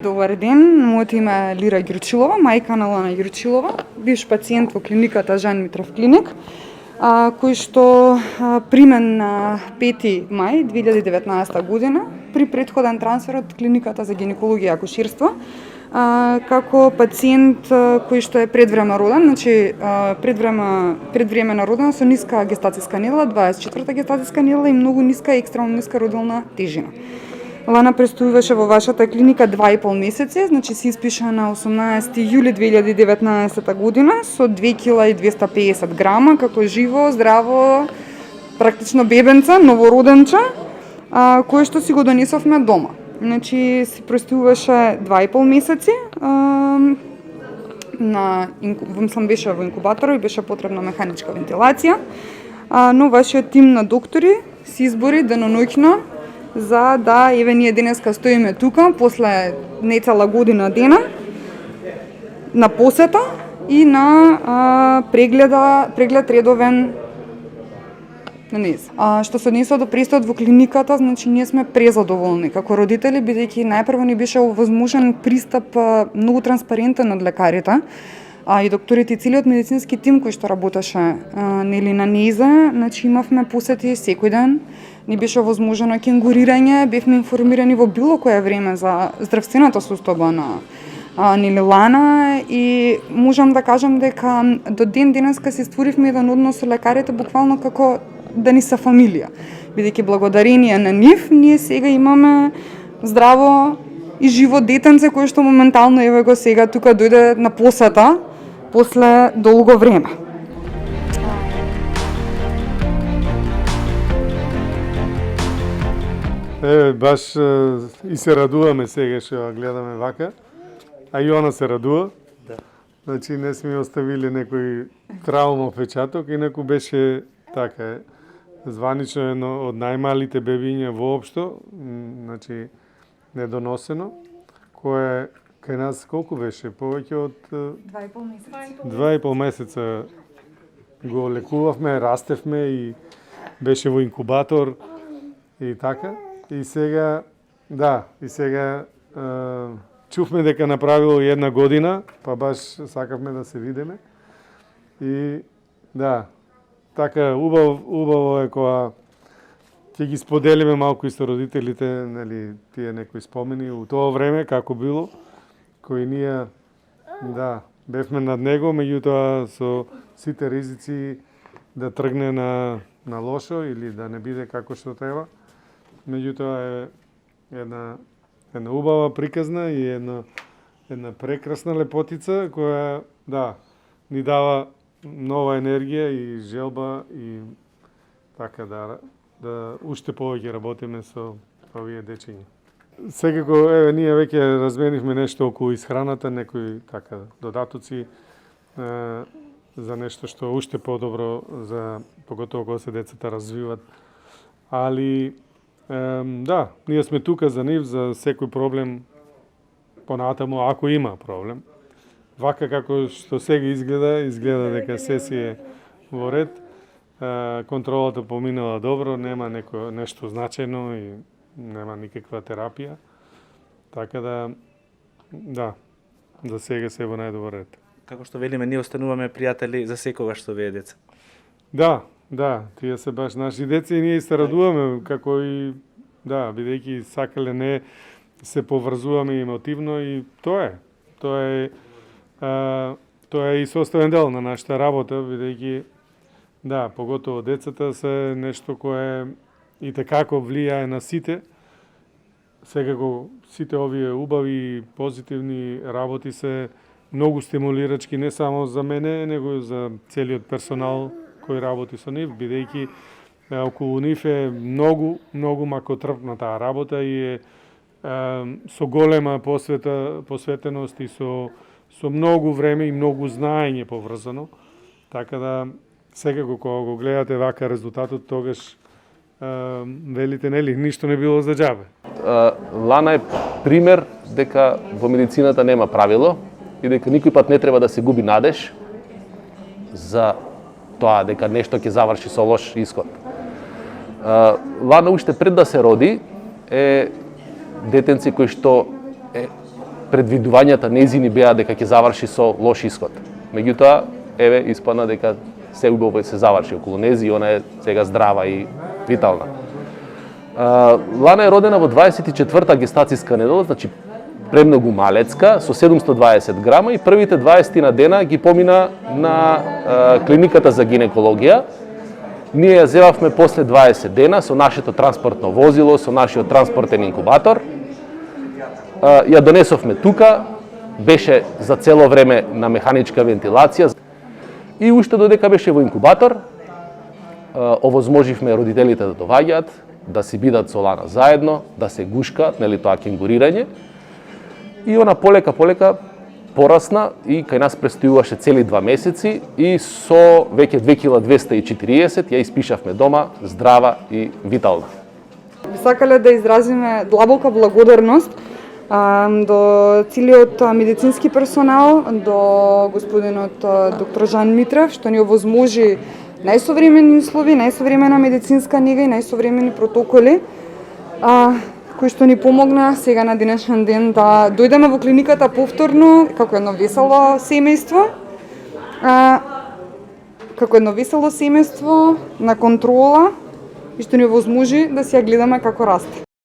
Добар ден, моето име е Лира Ѓурчилова, мајка на Лана Ѓурчилова, бивш пациент во клиниката Жан Митров клиник, кој што примен на 5 мај 2019 година при предходен трансфер од клиниката за гинекологија и акуширство, како пациент кој што е предвреме роден, значи предвремена родена со ниска гестацијска недела, 24-та гестацијска недела и многу ниска, екстремно ниска родилна тежина. Лана престојуваше во вашата клиника 2,5 месеци, значи се испиша на 18 јули 2019 година со 2 кг и 250 грама, како живо, здраво, практично бебенце, новороденче, кое што си го донесовме дома. Значи се престојуваше 2,5 месеци, беше во инкубатор и беше потребна механичка вентилација, но вашиот тим на доктори се избори деноноќно за да еве ние денеска стоиме тука после нецела година дена на посета и на преглед редовен на низ. Што се однесува до престојот во клиниката, значи ние сме презадоволни како родители, бидејќи најпрво ни беше овозможен пристап многу транспарентен од лекарите, и докторите и целиот медицински тим кој што работеше на низе, значи имавме посети секој ден. Ни беше возможено кенгурирање, бевме информирани во било кое време за здравствената состојба на Лана и можам да кажам дека до ден денеска се створивме еден однос со лекарите буквално како да ни се фамилија. Бидејќи благодарение на нив, ние сега имаме здраво и живо детенце кој што моментално еве го сега тука дојде на посета после долго време. Баш и се радуваме сега што гледаме вака, а и она се радува. Да. Значи не сме оставили некој травма впечаток, инаку беше така званично едно од најмалите бебиња воопшто, значи недоносено, кое кај нас колку беше? Повеќе од 2,5 месеци. 2,5 месеца го лекувавме, растевме и беше во инкубатор и така. И сега чувме дека направило една година, па баш сакавме да се видиме. И да, така убаво е кога ќе ги споделиме малку и со родителите, нели, тие некои спомени у тоа време како било, кои ние бевме над него, меѓутоа со сите ризици да тргне на лошо или да не биде како што треба. Меѓутоа е една убава приказна и една прекрасна лепотица која ни дава нова енергија и желба и така да уште повеќе работиме со овие дечиња. Секако еве ние веќе разменивме нешто околу исхраната, некои така додатоци за нешто што уште подобро за поготово кога се децата развиват. Али ние сме тука за нив, за секој проблем понатаму, ако има проблем. Вака како што сега изгледа дека се си е во ред. Контролата поминала добро, нема нешто значајно и нема никаква терапија. Така за сега се во најдобар ред. Како што велиме, ние остануваме пријатели за секогаш со овие деца. Да, тие се баш наши деца и ние се радуваме, како и, бидејќи сакале не се поврзуваме емотивно и тоа е и составен дел на нашата работа, бидејќи, поготово децата се нешто кое и tekako влијае на сите. Секако сите овие убави и позитивни работи се многу стимулирачки не само за мене, него и за целиот персонал кој работи со нив, бидејќи околу нив е многу макотрпна таа работа и е со голема посветеност и со многу време и многу знаење поврзано. Така да секако кога го гледате вака резултатот, тогаш велите, нели, ништо не било за џабе. Лана е пример дека во медицината нема правило и дека никој пат не треба да се губи надеж за тоа дека нешто ќе заврши со лош исход. Лана уште пред да се роди е детенци кој што предвидувањата нејзини беа дека ќе заврши со лош исход. Меѓутоа, еве, испадна дека се убаво се заврши околу нези и она е сега здрава и витална. Лана е родена во 24-та гестацијска недела, значи премногу малецка, со 720 грама и првите 20 на дена ги помина на клиниката за гинекологија. Ние ја зевавме после 20 дена со нашето транспортно возило, со нашиот транспортен инкубатор. Ја донесовме тука, беше за цело време на механичка вентилација и уште додека беше во инкубатор, овозможивме родителите да доаѓаат, да си бидат со Лана заедно, да се гушкаат, нели тоа кенгурирање. И она полека порасна и кај нас престојуваше цели 2 месеци и со веќе 2240 ја испишавме дома, здрава и витална. Би сакале да изразиме длабока благодарност до целиот медицински персонал, до господинот доктор Жан Митрев, што ни овозможи најсовремени услови, најсовремена медицинска нега и најсовремени протоколи, кои што ни помогна сега на денешен ден да дојдеме во клиниката повторно како едно весело семејство, на контрола и што ни овозможи да си ја гледаме како расте.